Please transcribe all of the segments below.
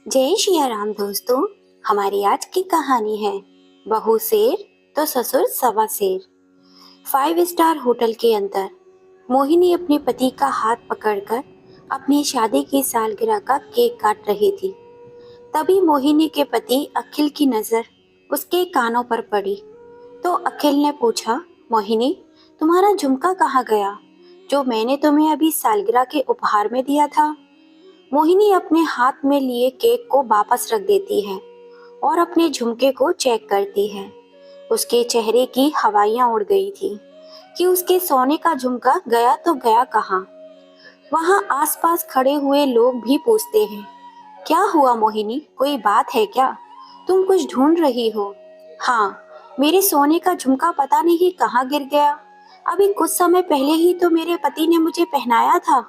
जय श्री राम दोस्तों। हमारी आज की कहानी है बहू शेर तो ससुर सवा शेर। 5 स्टार होटल के अंदर मोहिनी अपने पति का हाथ पकड़कर अपनी शादी की सालगिरह का केक काट रही थी। तभी मोहिनी के पति अखिल की नजर उसके कानों पर पड़ी तो अखिल ने पूछा, मोहिनी, तुम्हारा झुमका कहाँ गया जो मैंने तुम्हें अभी सालगिरह के उपहार में दिया था। मोहिनी अपने हाथ में लिए केक को वापस रख देती है और अपने झुमके को चेक करती है। उसके चेहरे की हवाइयां उड़ गई थी कि उसके सोने का झुमका गया तो गया कहाँ। वहां आसपास खड़े हुए लोग भी पूछते हैं, क्या हुआ मोहिनी, कोई बात है क्या? तुम कुछ ढूंढ रही हो? हाँ, मेरे सोने का झुमका पता नहीं कहाँ गिर गया। अभी कुछ समय पहले ही तो मेरे पति ने मुझे पहनाया था।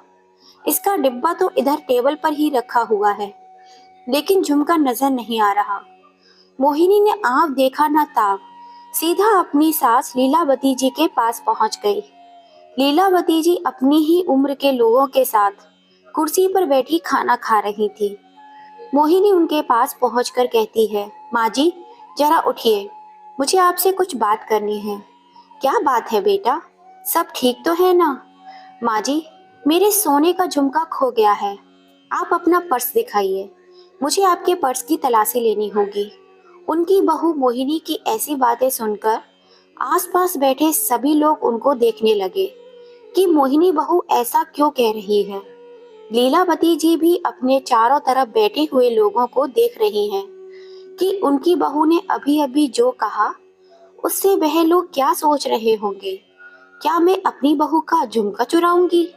इसका डिब्बा तो इधर टेबल पर ही रखा हुआ है, लेकिन झुमका नजर नहीं आ रहा। मोहिनी ने आँख देखा न ताक सीधा अपनी सास लीलावती जी के पास पहुंच गई। लीलावती जी अपनी ही उम्र के लोगों के साथ कुर्सी पर बैठी खाना खा रही थी। मोहिनी उनके पास पहुंचकर कहती है, माँ जी, जरा उठिए, मुझे आपसे कुछ बात करनी है। क्या बात है बेटा, सब ठीक तो है ना? माँ जी, मेरे सोने का झुमका खो गया है। आप अपना पर्स दिखाइए, मुझे आपके पर्स की तलाशी लेनी होगी। उनकी बहू मोहिनी की ऐसी बातें सुनकर आसपास बैठे सभी लोग उनको देखने लगे कि मोहिनी बहू ऐसा क्यों कह रही है। लीलावती जी भी अपने चारों तरफ बैठे हुए लोगों को देख रही हैं कि उनकी बहू ने अभी अभी जो कहा उससे वह लोग क्या सोच रहे होंगे। क्या मैं अपनी बहू का झुमका चुराऊंगी?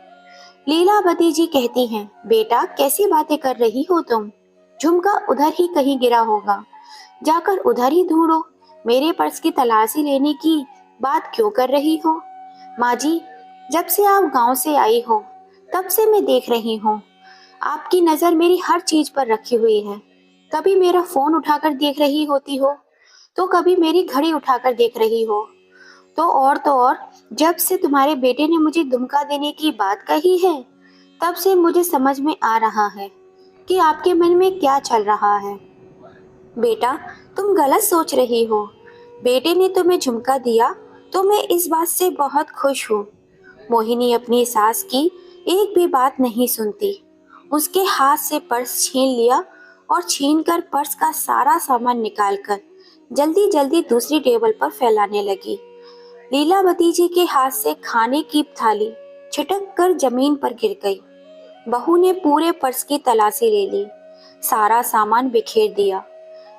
लीलावती जी कहती हैं, बेटा, कैसी बातें कर रही हो तुम? झुमका उधर ही कहीं गिरा होगा, जाकर उधर ही ढूंढो। मेरे पर्स की तलाशी लेने की बात क्यों कर रही हो? माँ जी, जब से आप गांव से आई हो तब से मैं देख रही हूँ, आपकी नजर मेरी हर चीज पर रखी हुई है। कभी मेरा फोन उठाकर देख रही होती हो तो कभी मेरी घड़ी उठाकर देख रही हो, तो और जब से तुम्हारे बेटे ने मुझे धमका देने की बात कही है तब से मुझे समझ में आ रहा है कि आपके मन में क्या चल रहा है। बेटा, तुम गलत सोच रही हो। बेटे ने तुम्हें झुमका दिया तो मैं इस बात से बहुत खुश हूँ। मोहिनी अपनी सास की एक भी बात नहीं सुनती। उसके हाथ से पर्स छीन लिया और छीनकर पर्स का सारा सामान निकालकर जल्दी जल्दी दूसरी टेबल पर फैलाने लगी। लीलावती जी के हाथ से खाने की थाली छिटक कर जमीन पर गिर गई। बहू ने पूरे पर्स की तलाशी ले ली, सारा सामान बिखेर दिया।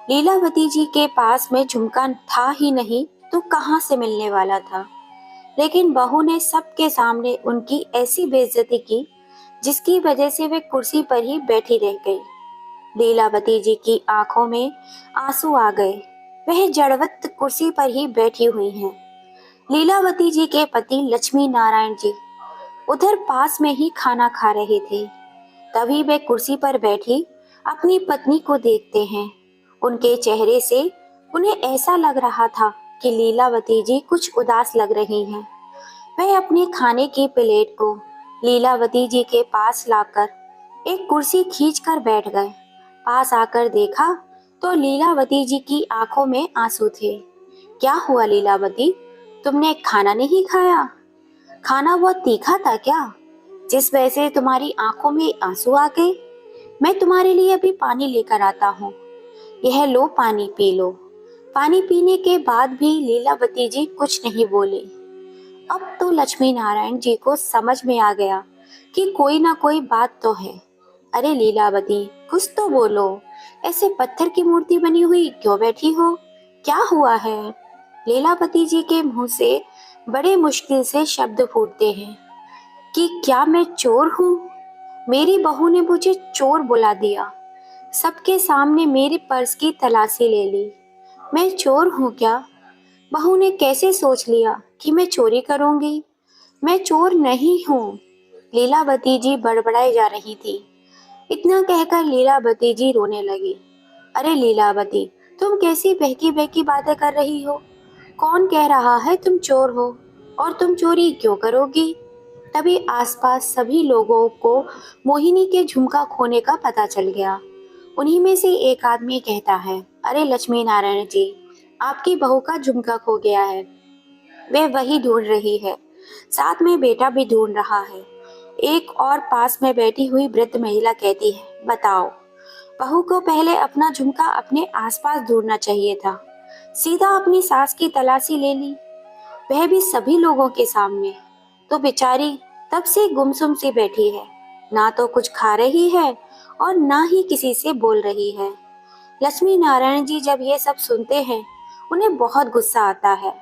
लीलावती जी के पास में झुमका था ही नहीं तो कहाँ से मिलने वाला था। लेकिन बहू ने सबके सामने उनकी ऐसी बेइज्जती की जिसकी वजह से वे कुर्सी पर ही बैठी रह गई। लीलावती जी की आंखों में आंसू आ गए। वह जड़वत कुर्सी पर ही बैठी हुई हैं। लीलावती जी के पति लक्ष्मी नारायण जी उधर पास में ही खाना खा रहे थे। तभी वे कुर्सी पर बैठी अपनी पत्नी को देखते हैं। उनके चेहरे से उन्हें ऐसा लग रहा था कि लीलावती जी कुछ उदास लग रही हैं। वह अपने खाने की प्लेट को लीलावती जी के पास लाकर एक कुर्सी खींचकर बैठ गए। पास आकर देखा तो लीलावती जी की आंखों में आंसू थे। क्या हुआ लीलावती, तुमने खाना नहीं खाया? खाना बहुत तीखा था क्या, जिस वजह से तुम्हारी आंखों में आंसू आ गए? मैं तुम्हारे लिए अभी पानी लेकर आता हूँ। यह लो, पानी पी लो। पानी पीने के बाद भी लीलावती जी कुछ नहीं बोले। अब तो लक्ष्मी नारायण जी को समझ में आ गया कि कोई ना कोई बात तो है। अरे लीलावती, कुछ तो बोलो, ऐसे पत्थर की मूर्ति बनी हुई क्यों बैठी हो? क्या हुआ है? लीलावती जी के मुंह से बड़े मुश्किल से शब्द फूटते हैं कि क्या मैं चोर हूँ? मेरी बहू ने मुझे चोर बुला दिया, सबके सामने मेरे पर्स की तलाशी ले ली। मैं चोर हूँ क्या? बहू ने कैसे सोच लिया कि मैं चोरी करूंगी? मैं चोर नहीं हूँ। लीलावती जी बड़बड़ाई जा रही थी। इतना कहकर लीलावती जी रोने लगी। अरे लीलावती, तुम कैसी बहकी बहकी बातें कर रही हो? कौन कह रहा है तुम चोर हो? और तुम चोरी क्यों करोगी? तभी आसपास सभी लोगों को मोहिनी के झुमका खोने का पता चल गया। उन्हीं में से एक आदमी कहता है, अरे लक्ष्मी नारायण जी, आपकी बहू का झुमका खो गया है। वे वही ढूंढ रही है, साथ में बेटा भी ढूंढ रहा है। एक और पास में बैठी हुई वृद्ध महिला कहती है, बताओ, बहू को पहले अपना झुमका अपने आसपास ढूंढना चाहिए था, सीधा अपनी सास की तलाशी ले ली, वह भी सभी लोगों के सामने। तो बेचारी तब से गुमसुम सी बैठी है, ना तो कुछ खा रही है और ना ही किसी से बोल रही है। लक्ष्मी नारायण जी जब ये सब सुनते हैं, उन्हें बहुत गुस्सा आता है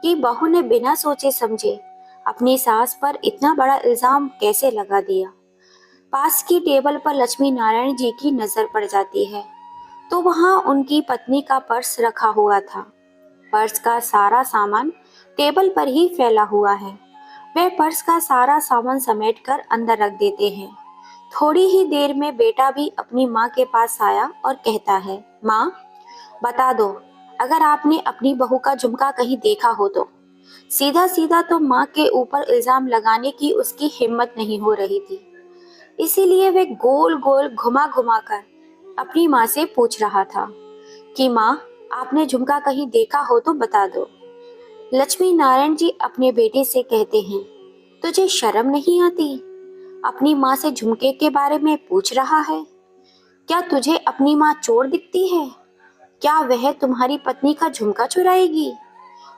कि बहू ने बिना सोचे समझे अपनी सास पर इतना बड़ा इल्जाम कैसे लगा दिया। पास की टेबल पर लक्ष्मी नारायण जी की नजर पड़ जाती है, तो वहां उनकी पत्नी का पर्स रखा हुआ था। पर्स का सारा सामान टेबल पर ही फैला हुआ है। वे पर्स का सारा सामान समेटकर अंदर रख देते हैं। थोड़ी ही देर में बेटा भी अपनी माँ के पास आया और कहता है, माँ, बता दो, अगर आपने अपनी बहू का झुमका कहीं देखा हो तो। सीधा सीधा तो माँ के ऊपर इल्जाम लगाने की उसकी हिम्मत नहीं हो रही थी, इसीलिए वे गोल गोल घुमा घुमा कर अपनी माँ से पूछ रहा था कि माँ, आपने झुमका कहीं देखा हो तो बता दो। लक्ष्मी नारायण जी अपने बेटे से कहते हैं, तुझे शर्म नहीं आती? अपनी माँ से झुमके के बारे में पूछ रहा है? क्या तुझे अपनी माँ चोर दिखती है? क्या वह तुम्हारी पत्नी का झुमका चुराएगी?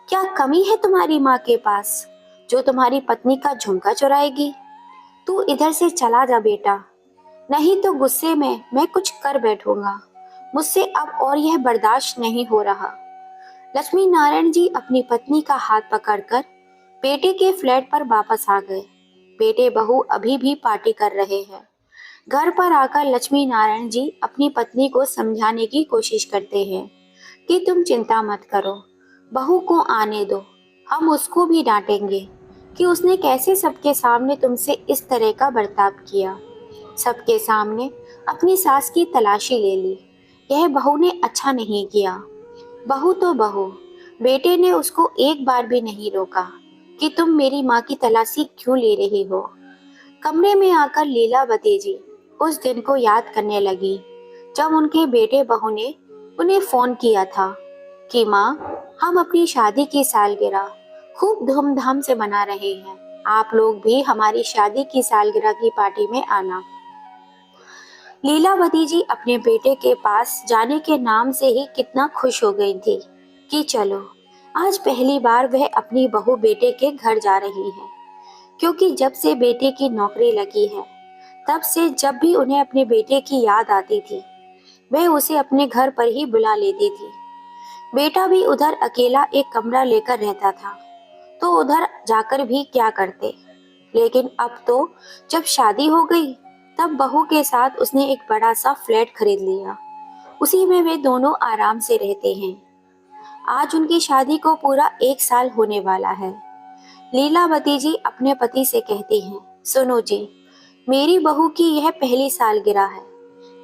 क्या कमी है तुम्हारी माँ के पास जो तुम्हारी पत्नी का झुमका चुराएगी? तू इधर से चला जा बेटा, नहीं तो गुस्से में मैं कुछ कर बैठूंगा। मुझसे अब और यह बर्दाश्त नहीं हो रहा। लक्ष्मी नारायण जी अपनी पत्नी का हाथ पकड़कर बेटे के फ्लैट पर वापस आ गए। बेटे बहू अभी भी पार्टी कर रहे हैं। घर पर आकर लक्ष्मी नारायण जी अपनी पत्नी को समझाने की कोशिश करते हैं कि तुम चिंता मत करो, बहू को आने दो, हम उसको भी डांटेंगे कि उसने कैसे सबके सामने तुमसे इस तरह का बर्ताव किया, सबके सामने अपनी सास की तलाशी ले ली। यह बहू ने अच्छा नहीं किया। बहू तो बहू, बेटे ने उसको एक बार भी नहीं रोका कि तुम मेरी माँ की तलाशी क्यों ले रही हो। कमरे में आकर लीलावती जी उस दिन को याद करने लगी जब उनके बेटे बहू ने उन्हें फोन किया था कि माँ, हम अपनी शादी की सालगिरह खूब धूमधाम से मना रहे हैं, आप लोग भी हमारी शादी की सालगिरह की पार्टी में आना। लीलावती जी अपने बेटे के पास जाने के नाम से ही कितना खुश हो गई थी कि चलो, आज पहली बार वह अपनी बहू बेटे के घर जा रही है। क्योंकि जब से बेटे की नौकरी लगी है, तब से जब भी उन्हें अपने बेटे की याद आती थी, वह उसे अपने घर पर ही बुला लेती थी। बेटा भी उधर अकेला एक कमरा लेकर रहता था, तो उधर जाकर भी क्या करते। लेकिन अब तो जब शादी हो गई, तब बहू के साथ उसने एक बड़ा सा फ्लैट खरीद लिया। उसी में वे दोनों आराम से रहते हैं। आज उनकी शादी को पूरा 1 साल होने वाला है। लीलावती जी अपने पति से कहती हैं, सुनो जी, मेरी बहू की यह पहली सालगिरह है,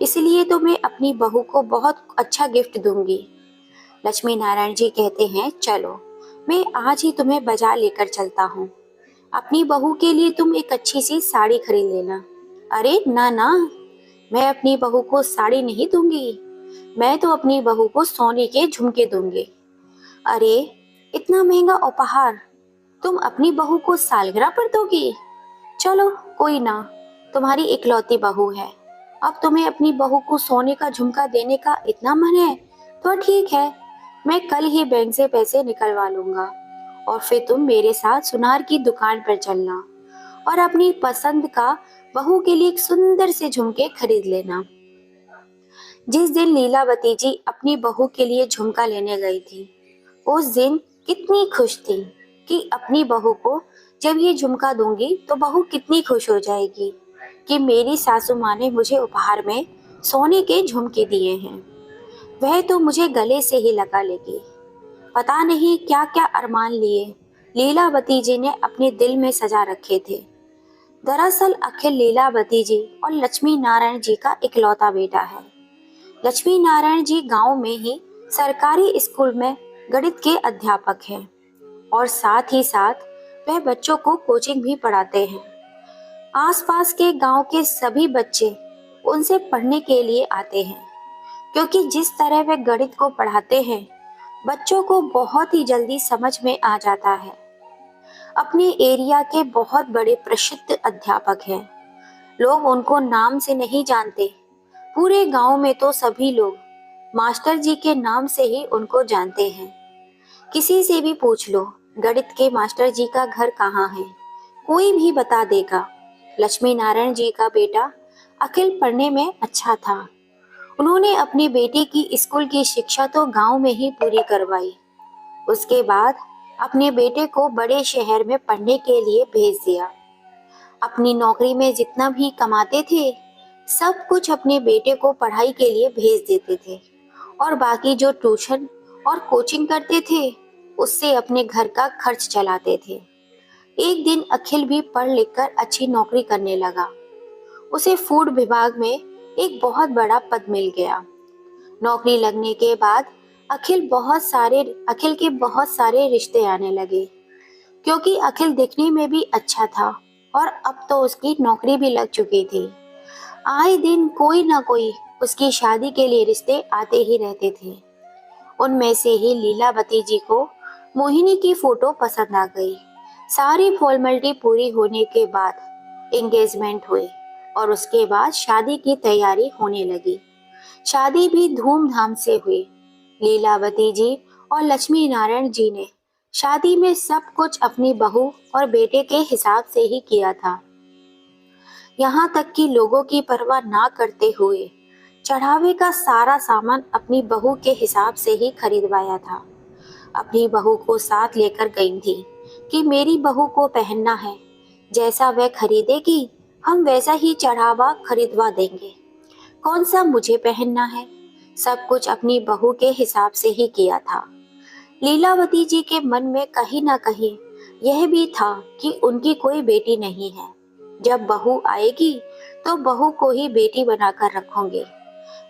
इसलिए तो मैं अपनी बहू को बहुत अच्छा गिफ्ट दूंगी। लक्ष्मी नारायण जी कहते हैं, चलो, मैं आज ही तुम्हें बाजार लेकर चलता हूँ। अपनी बहू के लिए तुम एक अच्छी सी साड़ी खरीद लेना। अरे ना ना, मैं अपनी बहू को साड़ी नहीं दूंगी, मैं तो अपनी बहू को सोने के झुमके दूंगी। अरे, इतना महंगा उपहार तुम अपनी बहू को सालगिरह पर दोगी? चलो कोई ना, तुम्हारी इकलौती बहू है, अब तुम्हें अपनी बहू को सोने का झुमका देने का इतना मन है तो ठीक है, मैं कल ही बैंक से पैसे निकलवा लूंगा और फिर तुम मेरे साथ सुनार की दुकान पर चलना और अपनी पसंद का बहू के लिए एक सुंदर से झुमके खरीद लेना। जिस दिन लीलावती जी अपनी बहू के लिए झुमका लेने गई थी, उस दिन कितनी खुश थी कि अपनी बहू को जब ये झुमका दूंगी तो बहू कितनी खुश हो जाएगी कि मेरी सासू माँ ने मुझे उपहार में सोने के झुमके दिए हैं, वह तो मुझे गले से ही लगा लेगी। पता नहीं क्या क्या अरमान लिए लीलावती जी ने अपने दिल में सजा रखे थे। दरअसल अखिल लीलावती जी और लक्ष्मी नारायण जी का इकलौता बेटा है। लक्ष्मी नारायण जी गांव में ही सरकारी स्कूल में गणित के अध्यापक हैं और साथ ही साथ वह बच्चों को कोचिंग भी पढ़ाते हैं। आसपास के गांव के सभी बच्चे उनसे पढ़ने के लिए आते हैं। क्योंकि जिस तरह वे गणित को पढ़ाते हैं बच्चों को बहुत ही जल्दी समझ में आ जाता है। अपने एरिया के बहुत बड़े प्रसिद्ध अध्यापक हैं। लोग उनको नाम से नहीं जानते। पूरे गांव में तो सभी लोग मास्टर जी के नाम से ही उनको जानते हैं। किसी से भी पूछ लो गणित के मास्टर जी का घर कहाँ है, कोई भी बता देगा। लक्ष्मी नारायण जी का बेटा अखिल पढ़ने में अच्छा था। उन्होंने अपनी बेटी की स्कूल की शिक्षा तो गांव में ही पूरी करवाई। उसके बाद अपने बेटे को बड़े शहर में पढ़ने के लिए भेज दिया। अपनी नौकरी में जितना भी कमाते थे सब कुछ अपने बेटे को पढ़ाई के लिए भेज देते थे और बाकी जो ट्यूशन और कोचिंग करते थे उससे अपने घर का खर्च चलाते थे। एक दिन अखिल भी पढ़ लिखकर अच्छी नौकरी करने लगा। उसे फूड विभाग में एक बहुत बड़ा पद मिल गया। नौकरी लगने के बाद अखिल के बहुत सारे रिश्ते आने लगे, क्योंकि अखिल दिखने में भी अच्छा था और अब तो उसकी नौकरी भी लग चुकी थी। आए दिन कोई ना कोई उसकी शादी के लिए रिश्ते आते ही रहते थे। उनमें से ही लीलावती जी को मोहिनी की फोटो पसंद आ गई। सारी फॉर्मेलिटी पूरी होने के बाद एंगेजमेंट हुई और उसके बाद शादी की तैयारी होने लगी। शादी भी धूमधाम से हुई। लीलावती जी और लक्ष्मी नारायण जी ने शादी में सब कुछ अपनी बहू और बेटे के हिसाब से ही किया था। यहाँ तक कि लोगों की परवाह ना करते हुए चढ़ावे का सारा सामान अपनी बहू के हिसाब से ही खरीदवाया था। अपनी बहू को साथ लेकर गई थी कि मेरी बहू को पहनना है, जैसा वह खरीदेगी हम वैसा ही चढ़ावा खरीदवा देंगे। कौन सा मुझे पहनना है, सब कुछ अपनी बहू के हिसाब से ही किया था। लीलावती जी के मन में कहीं ना कहीं यह भी था कि उनकी कोई बेटी नहीं है। जब बहू आएगी तो बहू को ही बेटी बनाकर रखूंगी।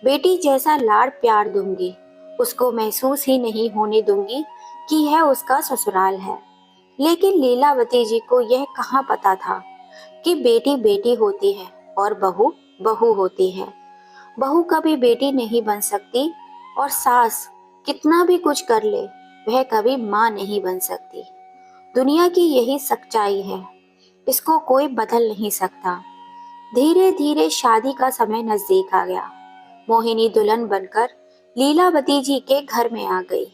बेटी जैसा लाड़ प्यार दूंगी, उसको महसूस ही नहीं होने दूंगी कि यह उसका ससुराल है। लेकिन लीलावती जी को यह कहाँ पता था कि बेटी बेटी होती है और बहू बहू होती है। बहू कभी बेटी नहीं बन सकती और सास कितना भी कुछ कर ले वह कभी माँ नहीं बन सकती। दुनिया की यही सच्चाई है, इसको कोई बदल नहीं सकता। धीरे धीरे शादी का समय नजदीक आ गया। मोहिनी दुल्हन बनकर लीलावती जी के घर में आ गई।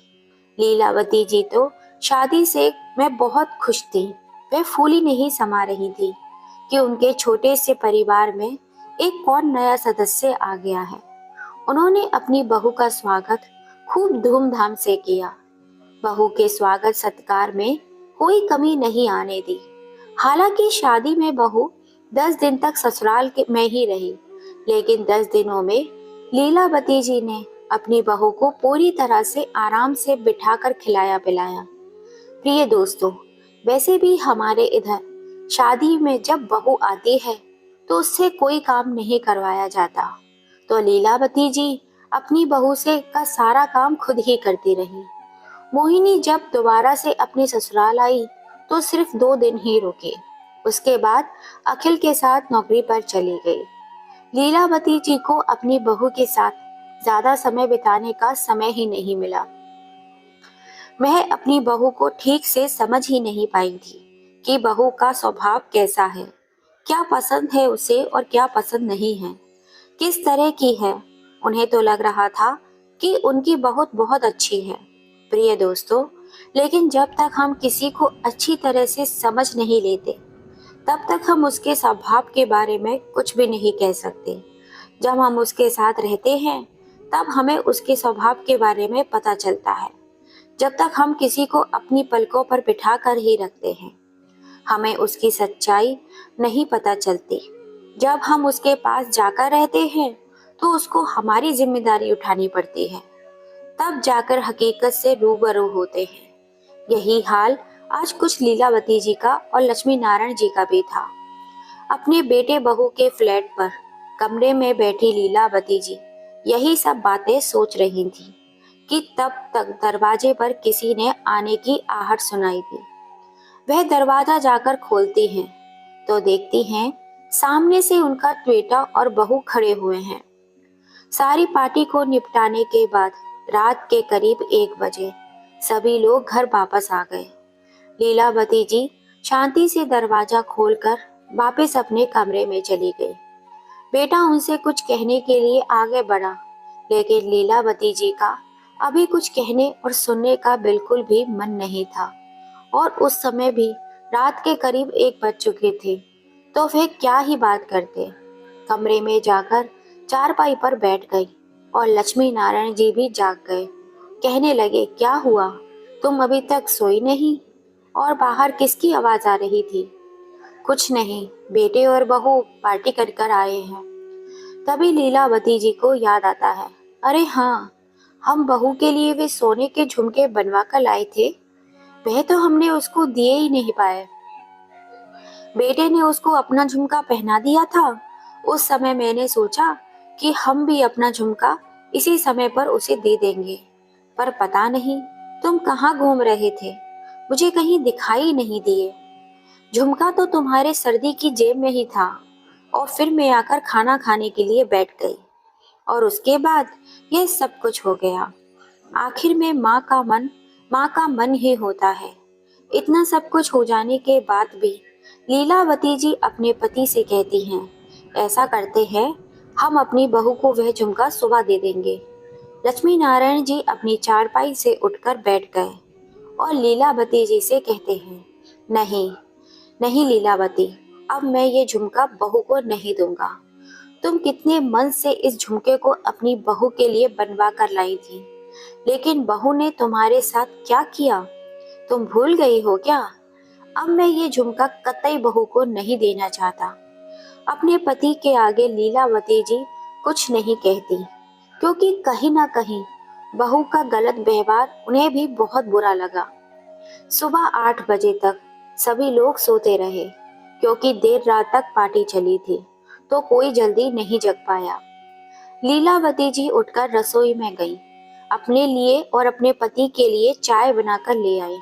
लीलावती जी तो शादी से मैं बहुत खुश थी। वह फूली नहीं समा रही थी कि उनके छोटे से परिवार में एक कौन नया सदस्य आ गया है। उन्होंने अपनी बहू का स्वागत खूब धूमधाम से किया। बहू के स्वागत सत्कार में कोई कमी नहीं आने दी। हालांकि शादी में बहू 10 दिन तक ससुराल में ही रही, लेकिन 10 दिनों में लीलावती जी ने अपनी बहू को पूरी तरह से आराम से बिठाकर खिलाया पिलाया। प्रिय दोस्तों, वैसे भी हमारे इधर शादी में जब बहू आती है तो उससे कोई काम नहीं करवाया जाता, तो लीलावती जी अपनी बहू से का सारा काम खुद ही करती रही। मोहिनी जब दोबारा से अपने ससुराल आई तो सिर्फ 2 दिन ही रुकी। उसके बाद अखिल के साथ नौकरी पर चली गई। लीलावती जी को अपनी बहू के साथ ज्यादा समय बिताने का समय ही नहीं मिला। वह अपनी बहू को ठीक से समझ ही नहीं पाई थी कि बहू का स्वभाव कैसा है, क्या पसंद है उसे और क्या पसंद नहीं है, किस तरह की है। उन्हें तो लग रहा था कि उनकी बहू बहुत अच्छी है। प्रिय दोस्तों, लेकिन जब तक हम किसी को अच्छी तरह से समझ नहीं लेते तब तक हम उसके स्वभाव के बारे में कुछ भी नहीं कह सकते। जब हम उसके साथ रहते हैं तब हमें उसके स्वभाव के बारे में पता चलता है। जब तक हम किसी को अपनी पलकों पर बिठा कर ही रखते हैं हमें उसकी सच्चाई नहीं पता चलती। जब हम उसके पास जाकर रहते हैं तो उसको हमारी जिम्मेदारी उठानी पड़ती है, तब जाकर हकीकत से रूबरू होते हैं। यही हाल आज कुछ लीलावती जी का और लक्ष्मी नारायण जी का भी था। अपने बेटे बहू के फ्लैट पर कमरे में बैठी लीलावती जी यही सब बातें सोच रही थी कि तब तक दरवाजे पर किसी ने आने की आहट सुनाई दी। वह दरवाजा जाकर खोलती हैं तो देखती हैं सामने से उनका बेटा और बहू खड़े हुए हैं। सारी पार्टी को निपटाने के बाद रात के करीब 1 बजे सभी लोग घर वापस आ गए। लीलावती जी शांति से दरवाजा खोलकर वापस अपने कमरे में चली गई। बेटा उनसे कुछ कहने के लिए आगे बढ़ा, लेकिन लीलावती जी का अभी कुछ कहने और सुनने का बिल्कुल भी मन नहीं था। और उस समय भी रात के करीब 1 बज चुके थे, तो वे क्या ही बात करते। कमरे में जाकर चारपाई पर बैठ गई और लक्ष्मी नारायण जी भी जाग गए। कहने लगे, क्या हुआ, तुम अभी तक सोई नहीं? और बाहर किसकी आवाज आ रही थी? कुछ नहीं, बेटे और बहू पार्टी कर कर आए हैं। तभी लीलावती जी को याद आता है, अरे हाँ, हम बहू के लिए वे सोने के झुमके बनवा कर लाए थे, वह तो हमने उसको दिए ही नहीं पाए। बेटे ने उसको अपना झुमका पहना दिया था। उस समय मैंने सोचा कि हम भी अपना झुमका इसी समय पर उसे दे देंगे, पर पता नहीं तुम कहाँ घूम रहे थे, मुझे कहीं दिखाई नहीं दिए। झुमका तो तुम्हारे सर्दी की जेब में ही था। और फिर मैं आकर खाना खाने के लिए बैठ गई और उसके बाद यह सब कुछ हो गया। आखिर में माँ का मन ही होता है। इतना सब कुछ हो जाने के बाद भी लीलावती जी अपने पति से कहती हैं, ऐसा करते हैं, हम अपनी बहू को वह झुमका सुबह दे देंगे। लक्ष्मी नारायण जी अपनी चारपाई से उठकर बैठ गए और लीलावती जी से कहते हैं, नहीं नहीं लीलावती, अब मैं ये झुमका बहू को नहीं दूंगा। तुम कितने मन से इस झुमके को अपनी बहू के लिए बनवा कर लाई थी, लेकिन बहू ने तुम्हारे साथ क्या किया, तुम भूल गई हो क्या? अब मैं ये झुमका कतई बहू को नहीं देना चाहता। अपने पति के आगे लीलावती जी कुछ नहीं कहती, क्योंकि कहीं ना कहीं बहू का गलत व्यवहार उन्हें भी बहुत बुरा लगा। सुबह 8 बजे तक सभी लोग सोते रहे, क्योंकि देर रात तक पार्टी चली थी, तो कोई जल्दी नहीं जग पाया। लीलावती जी उठकर रसोई में गईं, अपने लिए और अपने पति के लिए चाय बनाकर ले आई।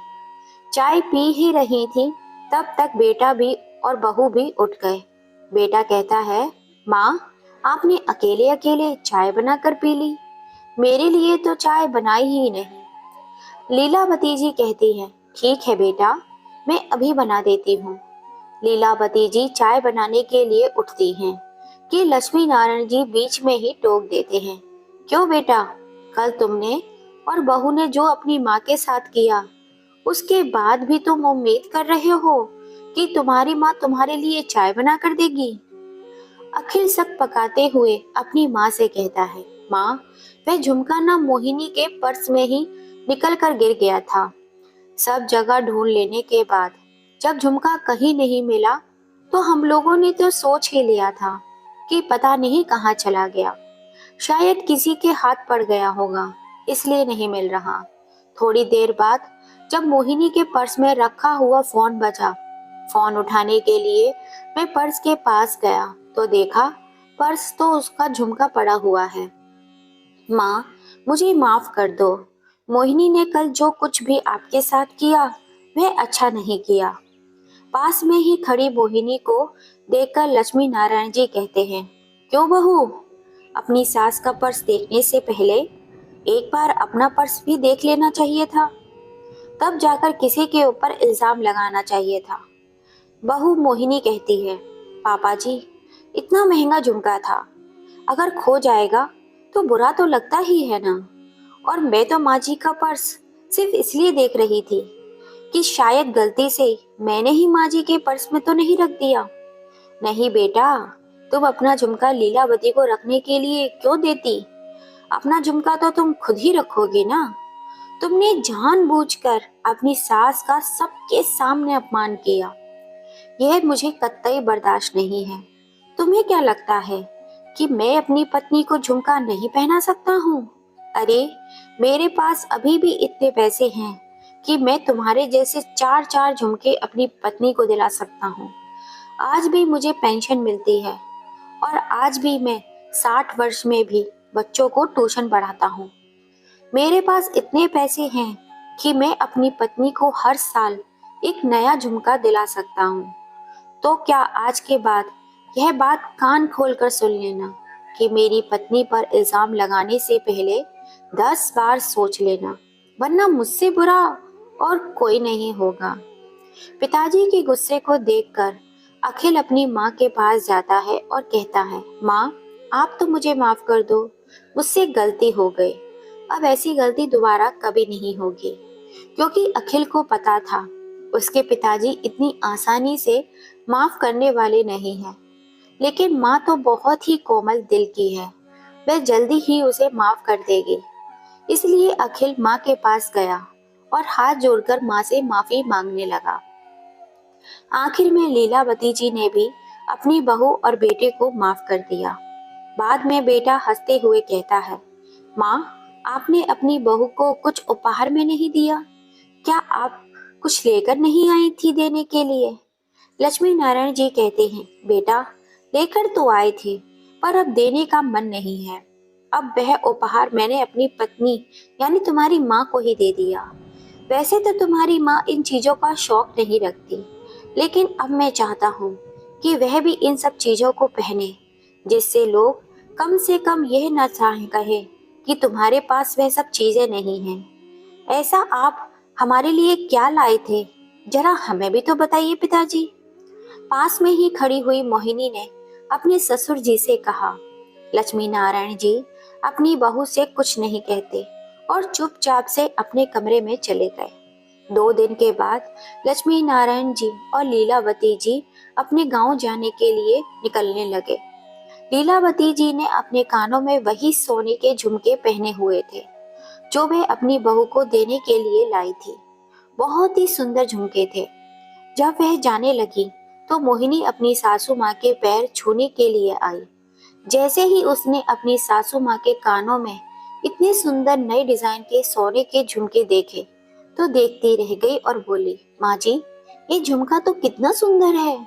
चाय पी ही रही थी, तब तक बेटा भी और बहू भी उठ गए। बेटा कहता है, माँ, आपने अकेले अकेले चाय बनाकर पी ली, मेरे लिए तो चाय बनाई ही नहीं। लीलावती जी कहती हैं, ठीक है बेटा, मैं अभी बना देती हूँ। लीलावती जी चाय बनाने के लिए उठती हैं कि लक्ष्मी नारायण जी बीच में ही टोक देते हैं, क्यों बेटा, कल तुमने और बहू ने जो अपनी माँ के साथ किया, उसके बाद भी तुम उम्मीद कर रहे हो कि तुम्हारी माँ तुम्हारे लिए चाय बना कर देगी? अखिल शक पकाते हुए अपनी माँ से कहता है, माँ, वह झुमका ना मोहिनी के पर्स में ही निकल कर गिर गया था। सब जगह ढूंढ लेने के बाद जब झुमका कहीं नहीं मिला, तो हम लोगों ने तो सोच ही लिया था कि पता नहीं कहाँ चला गया। शायद किसी के हाथ पड़ गया होगा, इसलिए नहीं मिल रहा। थोड़ी देर बाद जब मोहिनी के पर्स में रखा हुआ फोन बजा, फोन उठाने के लिए मैं पर्स के पास गया तो देखा पर्स तो उसका झुमका पड़ा हुआ है। माँ, मुझे माफ कर दो, मोहिनी ने कल जो कुछ भी आपके साथ किया वह अच्छा नहीं किया। पास में ही खड़ी मोहिनी को देखकर लक्ष्मी नारायण जी कहते हैं, क्यों बहू, अपनी सास का पर्स देखने से पहले एक बार अपना पर्स भी देख लेना चाहिए था, तब जाकर किसी के ऊपर इल्जाम लगाना चाहिए था। बहू मोहिनी कहती है, पापा जी, इतना महंगा झुमका था, अगर खो जाएगा तो बुरा तो लगता ही है ना। और मैं तो माँ जी का पर्स सिर्फ इसलिए देख रही थी कि शायद गलती से मैंने ही माँ जी के पर्स में तो नहीं रख दिया। नहीं बेटा, तुम अपना झुमका लीलावती को रखने के लिए क्यों देती? अपना झुमका तो तुम खुद ही रखोगी ना। तुमने जानबूझकर अपनी सास का सबके सामने अपमान किया, यह मुझे कतई बर्दाश्त नहीं है। तुम्हें क्या लगता है कि मैं अपनी पत्नी को झुमका नहीं पहना सकता हूँ? अरे, मेरे पास अभी भी इतने पैसे हैं कि मैं तुम्हारे जैसे 4-4 झुमके अपनी पत्नी को दिला सकता हूँ। आज भी मुझे पेंशन मिलती है और आज भी मैं 60 वर्ष में भी बच्चों को ट्यूशन पढ़ाता हूँ। मेरे पास इतने पैसे हैं कि मैं अपनी पत्नी को हर साल एक नया झुमका दिला सकता हूँ। तो क्या आज के बाद यह बात कान खोलकर सुन लेना, कि मेरी पत्नी पर इल्जाम लगाने से पहले 10 बार सोच लेना, वरना मुझसे बुरा और कोई नहीं होगा। पिताजी के गुस्से को देखकर अखिल अपनी माँ के पास जाता है और कहता है, माँ, आप तो मुझे माफ कर दो, मुझसे गलती हो गई। अब ऐसी गलती दोबारा कभी नहीं होगी। क्योंकि अखिल को पता था उसके पिताजी इतनी आसानी से माफ करने वाले नहीं हैं। लेकिन माँ तो बहुत ही कोमल दिल की है, वह जल्दी ही उसे माफ कर देगी। इसलिए अखिल माँ के पास गया और हाथ जोड़कर माँ से माफी मांगने लगा। आखिर में लीलावती जी ने भी अपनी बहू और बेटे को माफ कर दिया। बाद में बेटा हंसते हुए कहता है, माँ, आपने अपनी बहू को कुछ उपहार में नहीं दिया? क्या आप कुछ लेकर नहीं आई थी देने के लिए? लक्ष्मी नारायण जी कहते हैं, बेटा, लेकर तो आए थे, पर अब देने का मन नहीं है। अब वह उपहार मैंने अपनी पत्नी यानी तुम्हारी माँ को ही दे दिया। वैसे तो तुम्हारी माँ इन चीजों का शौक नहीं रखती, लेकिन अब मैं चाहता हूँ कि वह भी इन सब चीजों को पहने, जिससे लोग कम से कम यह न कहे कि तुम्हारे पास वह सब चीजें नहीं हैं। ऐसा आप हमारे लिए क्या लाए थे, जरा हमें भी तो बताइए पिताजी। पास में ही खड़ी हुई मोहिनी ने अपने ससुर जी से कहा। लक्ष्मी नारायण जी अपनी बहू से कुछ नहीं कहते और चुपचाप से अपने कमरे में चले गए। 2 दिन के बाद लक्ष्मी नारायण जी और लीलावती जी अपने गांव जाने के लिए निकलने लगे। लीलावती जी ने अपने कानों में वही सोने के झुमके पहने हुए थे जो वह अपनी बहू को देने के लिए लाई थी। बहुत ही सुंदर झुमके थे। जब वह जाने लगी तो मोहिनी अपनी सासू माँ के पैर छूने के लिए आई। जैसे ही उसने अपनी सासू माँ के कानों में इतने सुंदर नए डिजाइन के सोने के झुमके देखे तो देखती रह गई और बोली, माँ जी, ये झुमका तो कितना सुंदर है।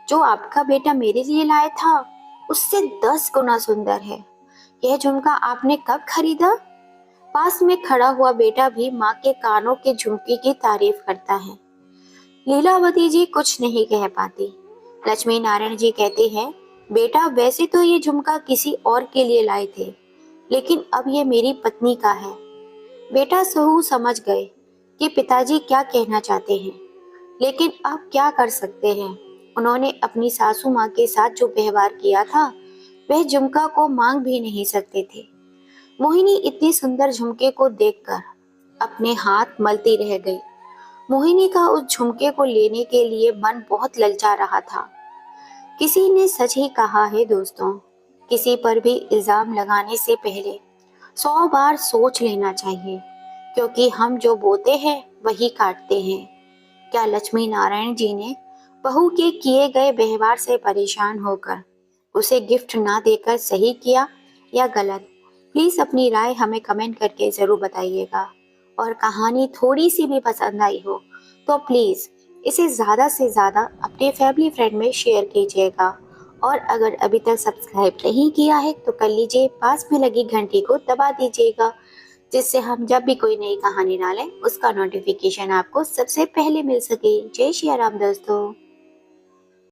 जो आपका बेटा मेरे लिए लाया था उससे 10 गुना सुंदर है। यह झुमका आपने कब खरीदा? पास में खड़ा हुआ बेटा भी माँ के कानों के झुमके की तारीफ करता है। लीलावती जी कुछ नहीं कह पाती। लक्ष्मी नारायण जी कहते हैं, बेटा, वैसे तो ये झुमका किसी और के लिए लाए थे, लेकिन अब ये मेरी पत्नी का है। बेटा सहू समझ गए कि पिताजी क्या कहना चाहते हैं, लेकिन अब क्या कर सकते हैं। उन्होंने अपनी सासू माँ के साथ जो व्यवहार किया था वह झुमका को मांग भी नहीं सकते थे। मोहिनी इतनी सुंदर झुमके को देखकर अपने हाथ मलती रह गई। मोहिनी का उस झुमके को लेने के लिए मन बहुत ललचा रहा था। किसी ने सच ही कहा है दोस्तों, किसी पर भी इल्जाम लगाने से पहले 100 बार सोच लेना चाहिए, क्योंकि हम जो बोते हैं वही काटते हैं। क्या लक्ष्मी नारायण जी ने बहू के किए गए व्यवहार से परेशान होकर उसे गिफ्ट ना देकर सही किया या गलत? प्लीज अपनी राय हमें कमेंट करके जरूर बताइएगा। और कहानी थोड़ी सी भी पसंद आई हो तो प्लीज इसे ज्यादा से ज्यादा अपने फैमिली फ्रेंड में शेयर कीजिएगा। और अगर अभी तक सब्सक्राइब नहीं किया है तो कर लीजिए, पास में लगी घंटी को दबा दीजिएगा, जिससे हम जब भी कोई नई कहानी डालें उसका नोटिफिकेशन आपको सबसे पहले मिल सके। जय श्री राम दोस्तों।